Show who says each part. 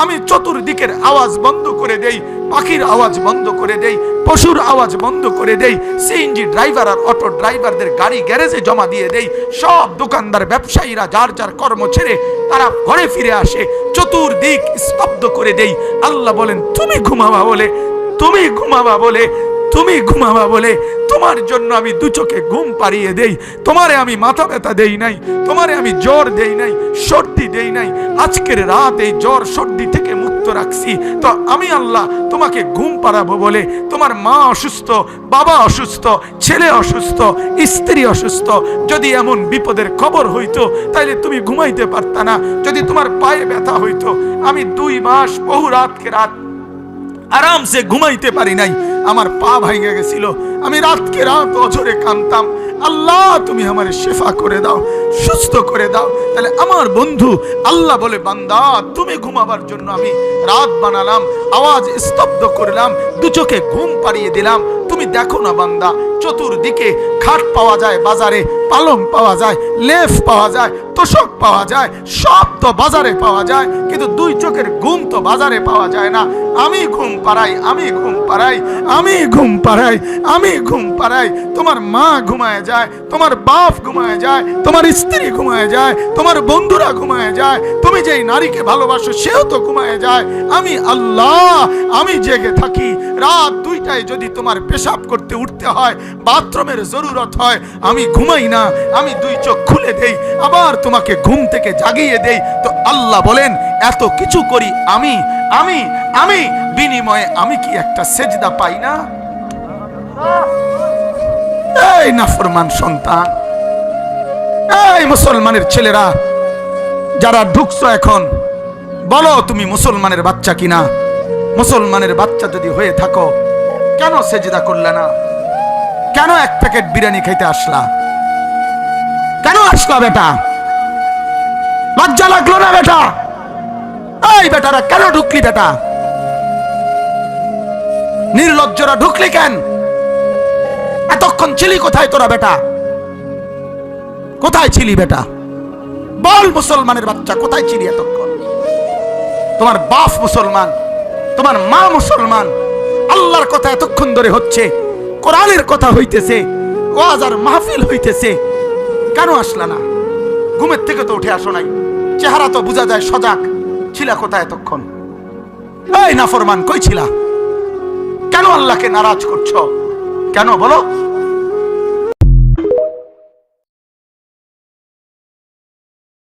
Speaker 1: আমি চতুর্দিকের আওয়াজ বন্ধ করে দেই, পাখির আওয়াজ বন্ধ করে দেই, পশুর আওয়াজ বন্ধ করে দেই, সিএনজি ড্রাইভার আর অটো ড্রাইভারদের গাড়ি গ্যারেজে জমা দিয়ে দেই, সব দোকানদার ব্যবসায়ীরা যার যার কর্ম ছেড়ে তারা ঘরে ফিরে আসে, চতুর্দিক স্তব্ধ করে দেই। আল্লাহ বলেন তুমি ঘুমাবা বলে, তুমি ঘুমাবা বলে, তুমি ঘুমাবা বলে তোমার জন্য আমি দু চোখে ঘুম পাড়িয়ে দেই। তোমারে আমি মাথা ব্যথা দেই নাই, তোমারে আমি জ্বর দেই নাই, সর্দি দেই নাই। আজকের রাত এই জ্বর সর্দি থেকে মুক্ত রাখছি, তো আমি আল্লাহ তোমাকে ঘুম পাড়াবো বলে। তোমার মা অসুস্থ, বাবা অসুস্থ, ছেলে অসুস্থ, স্ত্রী অসুস্থ, যদি এমন বিপদের খবর হইতো তাইলে তুমি ঘুমাইতে পারতা না। যদি তোমার পায়ে ব্যথা হইতো, আমি 2 মাস বহু রাতকে রাত আরামসে ঘুমাইতে পারি নাই, আমার পা ভাঙে গেছিল, আমি রাতকে রাত অঝরে কাঁদতাম, আল্লাহ তুমি আমারে শেফা করে দাও, সুস্থ করে দাও। তাহলে আমার বন্ধু আল্লাহ বলে বান্দা তুমি ঘুমাবার জন্য আমি রাত বানালাম, আওয়াজ স্তব্ধ করলাম, দু চোখে ঘুম পাড়িয়ে দিলাম। তুমি দেখো না বান্দা, চতুর্দিকে খাট পাওয়া যায় বাজারে, পালং পাওয়া যায়, লেফ পাওয়া যায়, তোষক পাওয়া যায়, সব তো বাজারে পাওয়া যায়, কিন্তু 2 চোখের ঘুম তো বাজারে পাওয়া যায় না। আমি ঘুম পাড়াই, আমি ঘুম পাড়াই, আমি ঘুম পাড়াই, আমি ঘুম পাড়াই। তোমার মা ঘুমায় যায়, তোমার বাপ ঘুমায় যায়, তোমার স্ত্রী ঘুমায় যায়, তোমার বন্ধুরা ঘুমায় যায়, তুমি যেই নারীকে ভালোবাসো সেও তো ঘুমায় যায়। আমি আল্লাহ আমি জেগে থাকি। রাত 2টায় যদি তোমার পেশাব করতে উঠতে হয়, বাথরুমের জরুরত হয়, আমি ঘুমাই না, আমি 2 চোখ খুলে দেই, আবার তোমাকে ঘুম থেকে জাগিয়ে দেই। তো আল্লাহ বলেন এত কিছু করি আমি, আমি আমি বিনিময়ে আমি কি একটা সেজদা পাই না? এই নাফরমান সন্তান, এই মুসলমানের ছেলেরা যারা ঢুকছো এখন, বলো তুমি মুসলমানের বাচ্চা কিনা? মুসলমানের বাচ্চা যদি হয়ে থাকো, কেন সেজদা করলে না? কেন 1 প্যাকেট বিরিয়ানি খাইতে আসলা? কেন আসলা বেটা? লজ্জা লাগলো না বেটা? এই বেটারা কেন ঢুকলি বেটা? নির্লজ্জরা ঢুকলি কেন? এতক্ষণ ছিলি কোথায় তোরা বেটা? কোথায় ছিলি বেটা? বল মুসলমানের বাচ্চা, কোথায় ছিলি এতক্ষণ? তোমার বাপ মুসলমান, তোমার মা মুসলমান, আল্লাহর কথা এতক্ষণ ধরে হচ্ছে, কোরআনের কথা হইতেছে, ওয়াজ আর মাহফিল হইতেছে, কেন আসলা না? ঘুমের থেকে তো উঠে আসো নাই, চেহারা তো বোঝা যায় সজাগ। ছিলা কোথায় এতক্ষণ? এই নাফরমান কই ছিলা? কেন আল্লাহকে নারাজ করছো? কেন বলো?